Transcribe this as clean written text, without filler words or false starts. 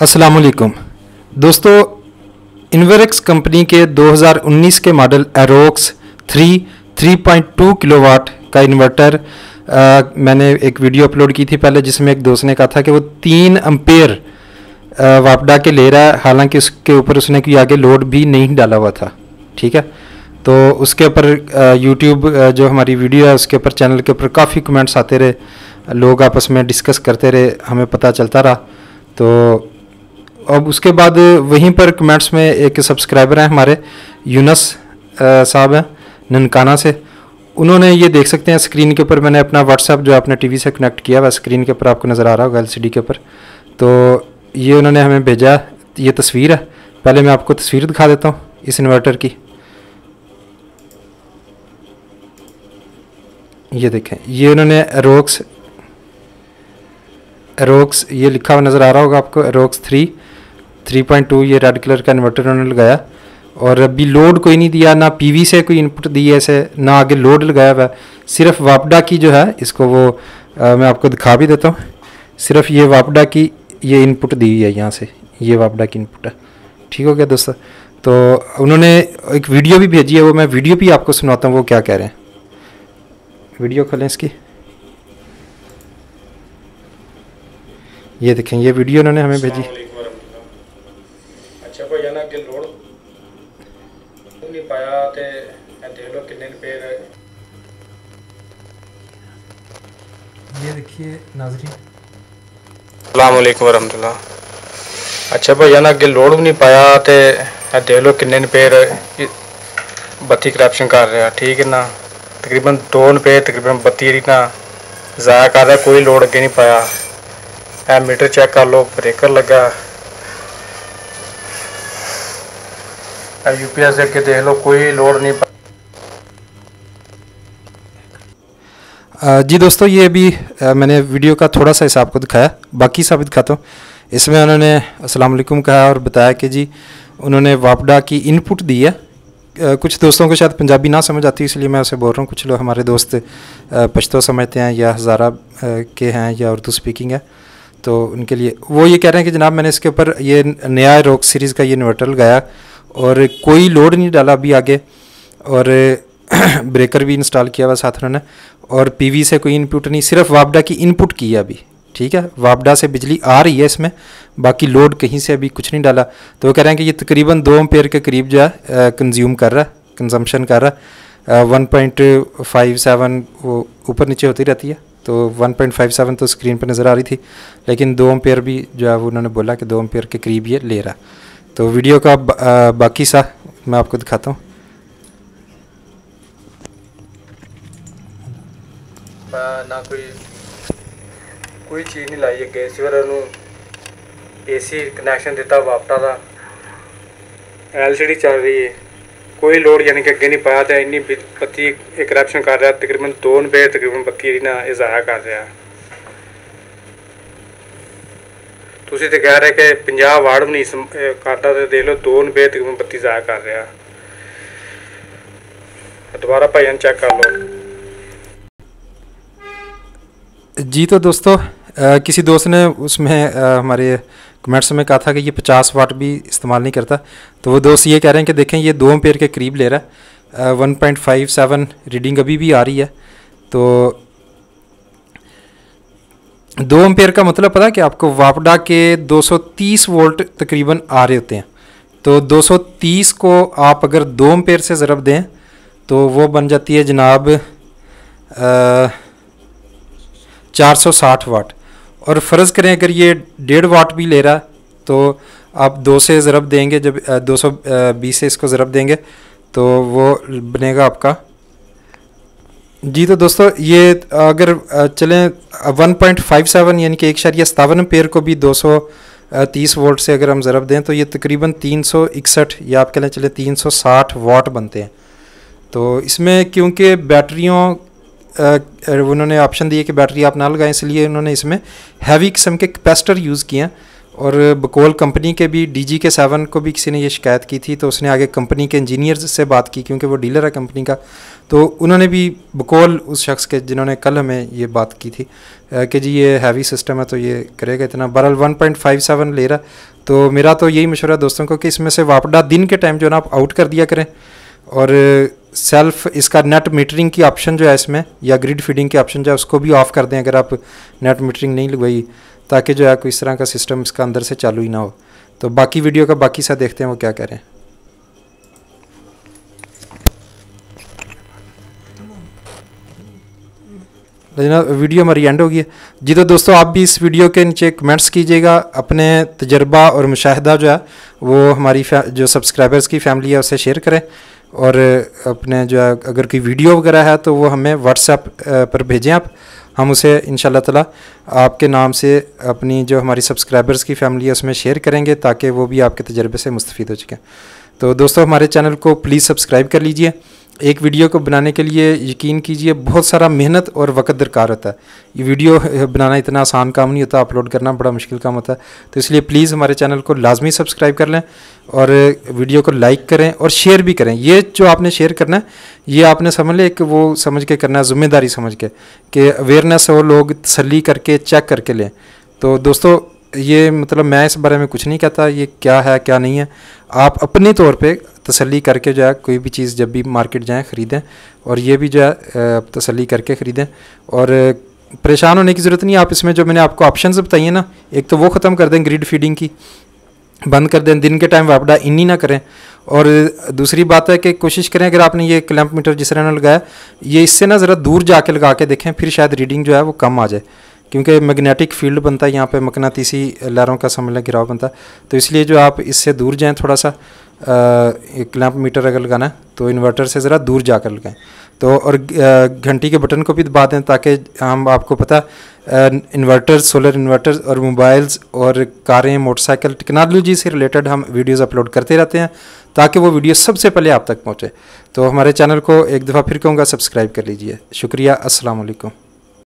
अस्सलाम वालेकुम दोस्तों, इन्वेरेक्स कंपनी के 2019 के मॉडल एरोक्स 3.2 किलोवाट का इन्वर्टर मैंने एक वीडियो अपलोड की थी पहले, जिसमें एक दोस्त ने कहा था कि वो 3 एम्पेयर वापडा के ले रहा है, हालांकि उसके ऊपर उसने कोई आगे लोड भी नहीं डाला हुआ था। ठीक है, तो उसके ऊपर यूट्यूब जो हमारी वीडियो है उसके ऊपर चैनल के ऊपर काफ़ी कमेंट्स आते रहे, लोग आपस में डिस्कस करते रहे, हमें पता चलता रहा। तो अब उसके बाद वहीं पर कमेंट्स में एक सब्सक्राइबर हैं हमारे, यूनस साहब हैं ननकाना से। उन्होंने, ये देख सकते हैं स्क्रीन के ऊपर, मैंने अपना व्हाट्सएप जो आपने टीवी से कनेक्ट किया हुआ स्क्रीन के ऊपर आपको नज़र आ रहा होगा एलसीडी के ऊपर। तो ये उन्होंने हमें भेजा, ये तस्वीर है। पहले मैं आपको तस्वीर दिखा देता हूँ इस इन्वर्टर की। ये देखें, ये उन्होंने एरोक्स ये लिखा हुआ नज़र आ रहा होगा आपको, एरोक्स 3.2 ये रेड कलर का इन्वर्टर उन्होंने लगाया, और अभी लोड कोई नहीं दिया, ना पीवी से कोई इनपुट दी है ऐसे, ना आगे लोड लगाया हुआ है। सिर्फ वापडा की जो है इसको वो मैं आपको दिखा भी देता हूँ। सिर्फ ये वापडा की ये इनपुट दी है, यहाँ से ये वापडा की इनपुट है। ठीक हो गया दोस्तों। तो उन्होंने एक वीडियो भी भेजी है, वो मैं वीडियो भी आपको सुनाता हूँ वो क्या कह रहे हैं। वीडियो खोलें इसकी, ये देखें, ये वीडियो उन्होंने हमें भेजी। अच्छा भाई ना कि लोड नहीं पाया ते देख लो कितने रुपए। ये देखिए नाज़रीन, अस्सलाम वालेकुम वरहमतुल्लाह। अच्छा भाई ना कि लोड भी नहीं पाया ते देख लो कितने रुपए बत्ती करप्शन कर रहा। ठीक है ना, तकरीबन 2 रुपए तकरीबन बत्ती ना ज़ाया कर रहा, कोई लोड अगे नहीं पाया। मीटर चेक कर लो, ब्रेकर लगा, यूपीएस देख के देख लो, कोई लोड नहीं पाया। जी दोस्तों, ये भी मैंने वीडियो का थोड़ा सा हिस्सा आपको दिखाया, बाकी सब दिखाता हूँ। इसमें उन्होंने अस्सलाम वालेकुम कहा और बताया कि जी उन्होंने वापडा की इनपुट दी है। कुछ दोस्तों को शायद पंजाबी ना समझ आती, इसलिए मैं उसे बोल रहा हूँ। कुछ लोग हमारे दोस्त पश्तो समझते हैं या हज़ारा के हैं या उर्दू स्पीकिंग है, तो उनके लिए वो ये कह रहे हैं कि जनाब मैंने इसके ऊपर ये नया रोक सीरीज़ का ये इन्वर्टर लगाया और कोई लोड नहीं डाला अभी आगे, और ब्रेकर भी इंस्टॉल किया हुआ साथ उन्होंने, और पीवी से कोई इनपुट नहीं, सिर्फ वापडा की इनपुट की है अभी। ठीक है, वापडा से बिजली आ रही है इसमें, बाकी लोड कहीं से अभी कुछ नहीं डाला। तो वो कह रहे हैं कि ये तकरीबन 2 एम्पेयर के करीब जो है कंज्यूम कर रहा है, कंजम्पशन कर रहा है। 1.57 वो ऊपर नीचे होती रहती है, तो 1.57 तो स्क्रीन पर नज़र आ रही थी, लेकिन 2 एम्पेयर भी जो है वो उन्होंने बोला कि 2 एम्पेयर के करीब ये ले रहा। तो वीडियो का बाकी सा मैं आपको दिखाता हूँ। ना कोई चीज़ नहीं लाई अगे, सिर्फ एसी कनैक्शन दिता वापटा का, एलसीडी चल रही है, कोई लोड यानी कि अगे नहीं पाया। तो इन्नी बत्ती करप्शन कर रहा, तकरीबन 2 रुपए तकरीबन बत्ती ना ज़ाया कर रहा। तुसी तो कह रहे कि 50 वाट भी नहीं करता, तो देख लो 2 रुपए तकरीबन बत्ती ज़ाया कर रहा। दोबारा भाईजान चेक कर लो। जी तो दोस्तों, किसी दोस्त ने उसमें हमारे कमेंट्स में कहा था कि ये 50 वाट भी इस्तेमाल नहीं करता, तो वो दोस्त ये कह रहे हैं कि देखें ये 2 एम्पेयर के करीब ले रहा है। 1.57 रीडिंग अभी भी आ रही है। तो 2 एम्पेयर का मतलब पता है कि आपको वापडा के 230 वोल्ट तकरीबन आ रहे होते हैं। तो 230 को आप अगर 2 एम्पेयर से ज़रब दें तो वो बन जाती है जनाब 460 वाट। और फ़र्ज़ करें अगर ये 1.5 वाट भी ले रहा है तो आप 2 से ज़रब देंगे, जब 220 से इसको ज़रब देंगे तो वो बनेगा आपका। जी तो दोस्तो61 ये अगर चलें 1.57 यानी कि 1.57 एम्पेयर को भी 230 वोल्ट से अगर हम ज़रब दें तो ये तकरीबन 361 या आप कह लें चले 360 वाट बनते हैं। तो इसमें क्योंकि बैटरियों उन्होंने ऑप्शन दिए कि बैटरी आप ना लगाएं, इसलिए उन्होंने इसमें हैवी किस्म के कैपेसिटर यूज़ किए हैं। और बकोल कंपनी के भी DG-K7 को भी किसी ने ये शिकायत की थी, तो उसने आगे कंपनी के इंजीनियर्स से बात की, क्योंकि वो डीलर है कंपनी का, तो उन्होंने भी बकोल उस शख्स के जिन्होंने कल हमें ये बात की थी कि जी ये हैवी सिस्टम है तो ये करेगा इतना। बहरहाल 1.57 ले रहा, तो मेरा तो यही मशवरा है दोस्तों को कि इसमें से वापडा दिन के टाइम जो है ना आप आउट कर दिया करें, और सेल्फ इसका नेट मीटरिंग की ऑप्शन जो है इसमें, या ग्रिड फीडिंग के ऑप्शन जो है उसको भी ऑफ़ कर दें अगर आप नेट मीटरिंग नहीं लगवाई, ताकि जो है कोई इस तरह का सिस्टम इसका अंदर से चालू ही ना हो। तो बाकी वीडियो का बाकी सा देखते हैं वो क्या कह रहे हैं। जनाब वीडियो हमारी एंड हो गई है जी। तो दोस्तों आप भी इस वीडियो के नीचे कमेंट्स कीजिएगा, अपने तजर्बा और मुशाहिदा जो है वो हमारी जो सब्सक्राइबर्स की फैमिली है उससे शेयर करें, और अपने जो है अगर कोई वीडियो वगैरह है तो वो हमें व्हाट्सएप पर भेजें आप, हम उसे इंशाल्लाह ताला आपके नाम से अपनी जो हमारी सब्सक्राइबर्स की फैमिली है उसमें शेयर करेंगे, ताकि वो भी आपके तजर्बे से मुस्तफ़ीद हो सकें। तो दोस्तों हमारे चैनल को प्लीज़ सब्सक्राइब कर लीजिए। एक वीडियो को बनाने के लिए यकीन कीजिए बहुत सारा मेहनत और वक्त दरकार होता है। ये वीडियो बनाना इतना आसान काम नहीं होता, अपलोड करना बड़ा मुश्किल काम होता है। तो इसलिए प्लीज़ हमारे चैनल को लाजमी सब्सक्राइब कर लें, और वीडियो को लाइक करें और शेयर भी करें। ये जो आपने शेयर करना है ये आपने समझ लें कि वो समझ के करना है, ज़िम्मेदारी समझ के, कि अवेयरनेस हो, लोग तसल्ली करके चेक करके लें। तो दोस्तों ये मतलब मैं इस बारे में कुछ नहीं कहता ये क्या है क्या नहीं है, आप अपने तौर पे तसल्ली करके जो है कोई भी चीज़ जब भी मार्केट जाएं ख़रीदें, और ये भी जो है तसल्ली करके ख़रीदें, और परेशान होने की ज़रूरत नहीं। आप इसमें जो मैंने आपको ऑप्शंस बताइए ना, एक तो वो ख़त्म कर दें, ग्रिड फीडिंग की बंद कर दें, दिन के टाइम वापडा इन ही ना करें। और दूसरी बात है कि कोशिश करें अगर आपने ये क्लैंप मीटर जिस तरह लगाया ये इससे ना ज़रा दूर जाके लगा के देखें, फिर शायद रीडिंग जो है वो कम आ जाए, क्योंकि मैग्नेटिक फील्ड बनता है यहाँ पे, मकनातीसी लहरों का समझ लें गिराव बनता है। तो इसलिए जो आप इससे दूर जाएं थोड़ा सा, एक क्लैंप मीटर अगर लगाना है तो इन्वर्टर से ज़रा दूर जाकर लगाएं। तो और घंटी के बटन को भी दबा दें, ताकि हम आपको पता इन्वर्टर्स, सोलर इन्वर्टर्स और मोबाइल्स और कारें, मोटरसाइकिल, टेक्नोलॉजी से रिलेटेड हम वीडियोस अपलोड करते रहते हैं, ताकि वो वीडियो सबसे पहले आप तक पहुँचे। तो हमारे चैनल को एक दफ़ा फिर कहूँगा सब्सक्राइब कर लीजिए। शुक्रिया, अस्सलाम वालेकुम।